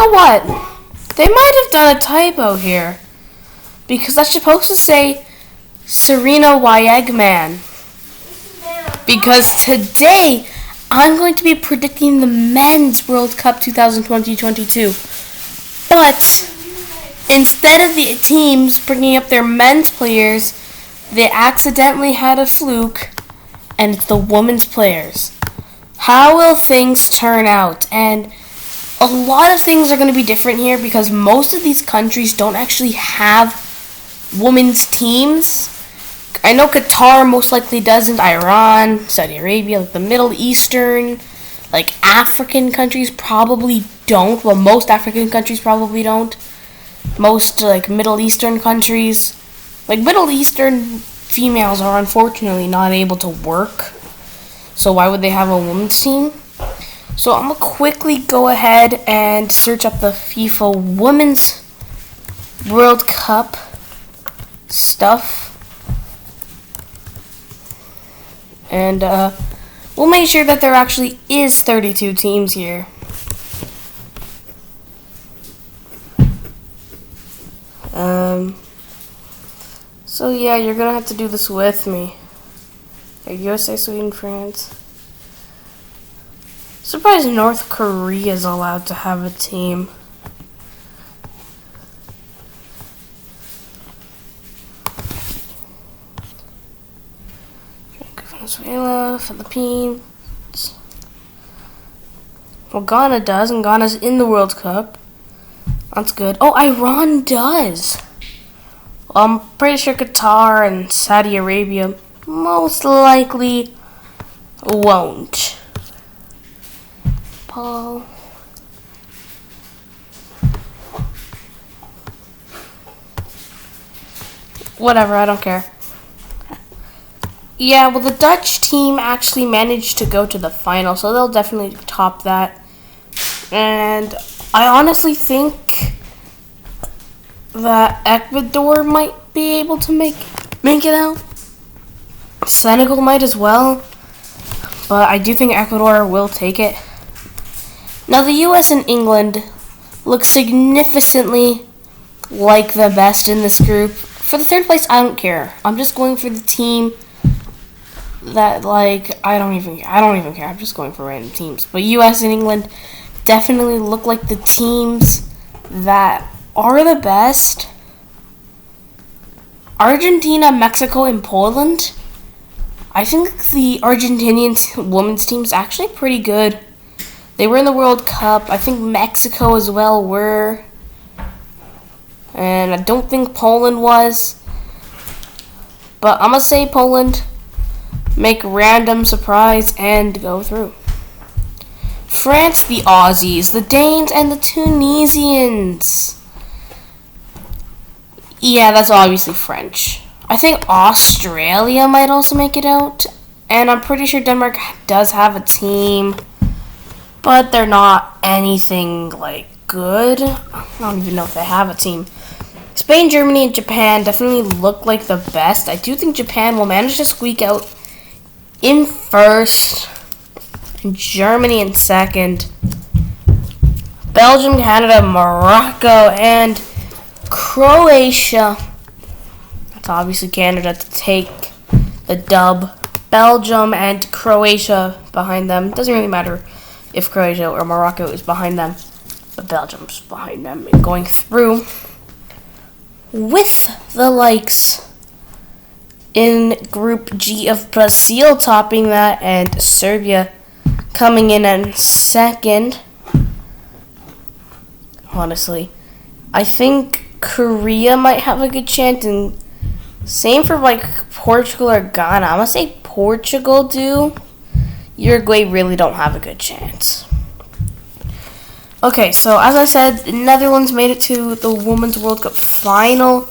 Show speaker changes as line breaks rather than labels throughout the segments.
know what? They might have done a typo here. Because that's supposed to say Serena Wiegman. Because today, I'm going to be predicting the Men's World Cup 2020-22. But instead of the teams bringing up their men's players, they accidentally had a fluke, and it's the women's players. How will things turn out? And a lot of things are going to be different here because most of these countries don't actually have women's teams. I know Qatar most likely doesn't, Iran, Saudi Arabia, like the Middle Eastern, like African countries probably don't. Well, most African countries probably don't. Most like Middle Eastern countries, like Middle Eastern females are unfortunately not able to work. So why would they have a women's team? So I'm going to quickly go ahead and search up the FIFA Women's World Cup stuff. And we'll make sure that there actually is 32 teams here. So yeah, you're going to have to do this with me. Like USA, Sweden, France. Surprised North Korea is allowed to have a team. Venezuela, Philippines. Well, Ghana does, and Ghana's in the World Cup. That's good. Oh, Iran does. Well, I'm pretty sure Qatar and Saudi Arabia most likely won't. Paul. Whatever, I don't care. Yeah, well, the Dutch team actually managed to go to the final, so they'll definitely top that. And I honestly think that Ecuador might be able to make it out. Senegal might as well, but I do think Ecuador will take it. Now, the US and England look significantly like the best in this group. For the third place, I don't care. I'm just going for the team that, like, I don't even care. I'm just going for random teams. But US and England definitely look like the teams that are the best. Argentina, Mexico, and Poland. I think the Argentinian women's team is actually pretty good. They were in the World Cup. I think Mexico as well were. And I don't think Poland was. But I'm going to say Poland. Make random surprise and go through. France, the Aussies, the Danes, and the Tunisians. Yeah, that's obviously French. I think Australia might also make it out. And I'm pretty sure Denmark does have a team. But they're not anything, like, good. I don't even know if they have a team. Spain, Germany, and Japan definitely look like the best. I do think Japan will manage to squeak out in first. And Germany in second. Belgium, Canada, Morocco, and Croatia. That's obviously Canada to take the dub. Belgium and Croatia behind them. Doesn't really matter if Croatia or Morocco is behind them, but Belgium's behind them and going through with the likes in Group G of Brazil topping that and Serbia coming in second. Honestly, I think Korea might have a good chance, and same for like Portugal or Ghana. I'm gonna say Portugal do. Uruguay really don't have a good chance. Okay, so as I said, the Netherlands made it to the Women's World Cup final.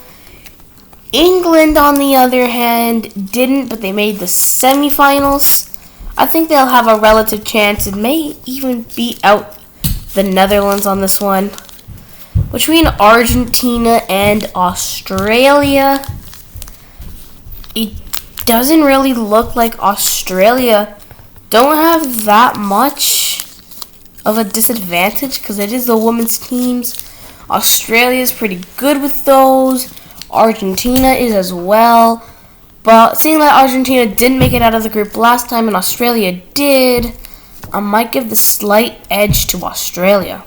England, on the other hand, didn't, but they made the semifinals. I think they'll have a relative chance and may even beat out the Netherlands on this one. Between Argentina and Australia, it doesn't really look like Australia don't have that much of a disadvantage because it is the women's teams. Australia is pretty good with those. Argentina is as well. But seeing that Argentina didn't make it out of the group last time and Australia did, I might give the slight edge to Australia.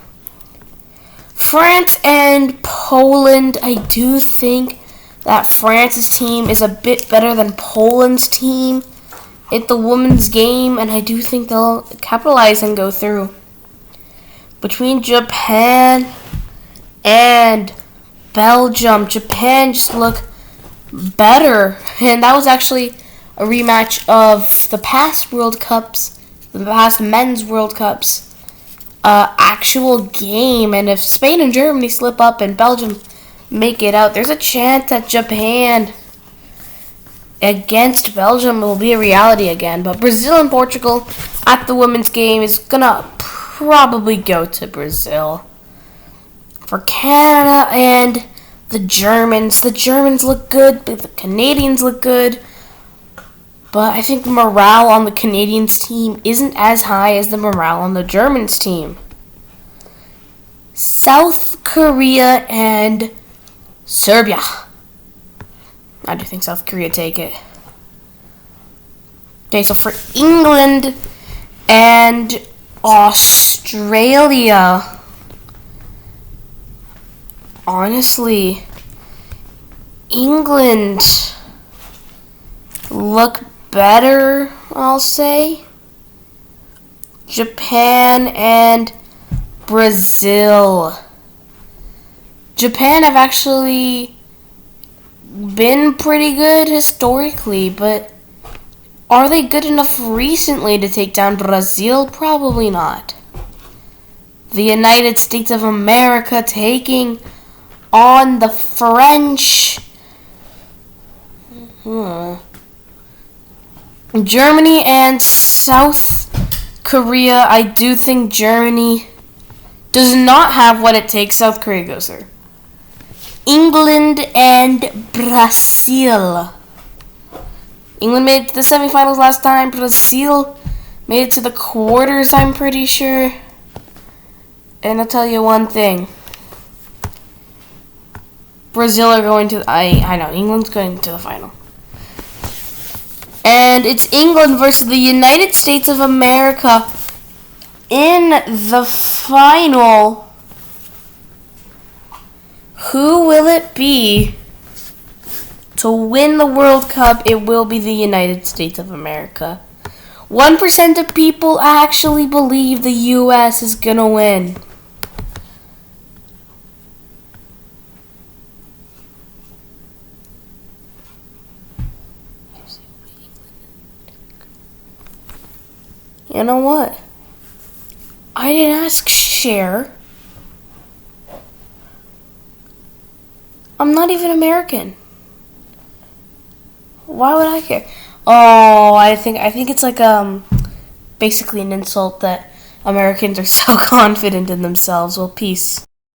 France and Poland, I do think that France's team is a bit better than Poland's team at the women's game, and I do think they'll capitalize and go through. Between Japan and Belgium, Japan just look better, and that was actually a rematch of the past World Cups, the past men's World Cups actual game. And if Spain and Germany slip up and Belgium make it out, there's a chance that Japan against Belgium will be a reality again. But Brazil and Portugal at the women's game is gonna probably go to Brazil. For Canada and the Germans look good, but the Canadians look good. But I think the morale on the Canadians team isn't as high as the morale on the Germans team. South Korea and Serbia. I do think South Korea take it. Okay, so for England and Australia, honestly, England look better, I'll say. Japan and Brazil. Japan have actually been pretty good historically, but are they good enough recently to take down Brazil? Probably not. The United States of America taking on the French. Germany and South Korea. I do think Germany does not have what it takes. South Korea goes through. England and Brazil. England made it to the semifinals last time. Brazil made it to the quarters, I'm pretty sure. And I'll tell you one thing. Brazil are going to... I know, England's going to the final. And it's England versus the United States of America in the final. Who will it be to win the World Cup? It will be the United States of America. 1% of people actually believe the U.S. is going to win. You know what? I didn't ask Cher. I'm not even American. Why would I care? Oh, I think it's like basically an insult that Americans are so confident in themselves. Well, peace.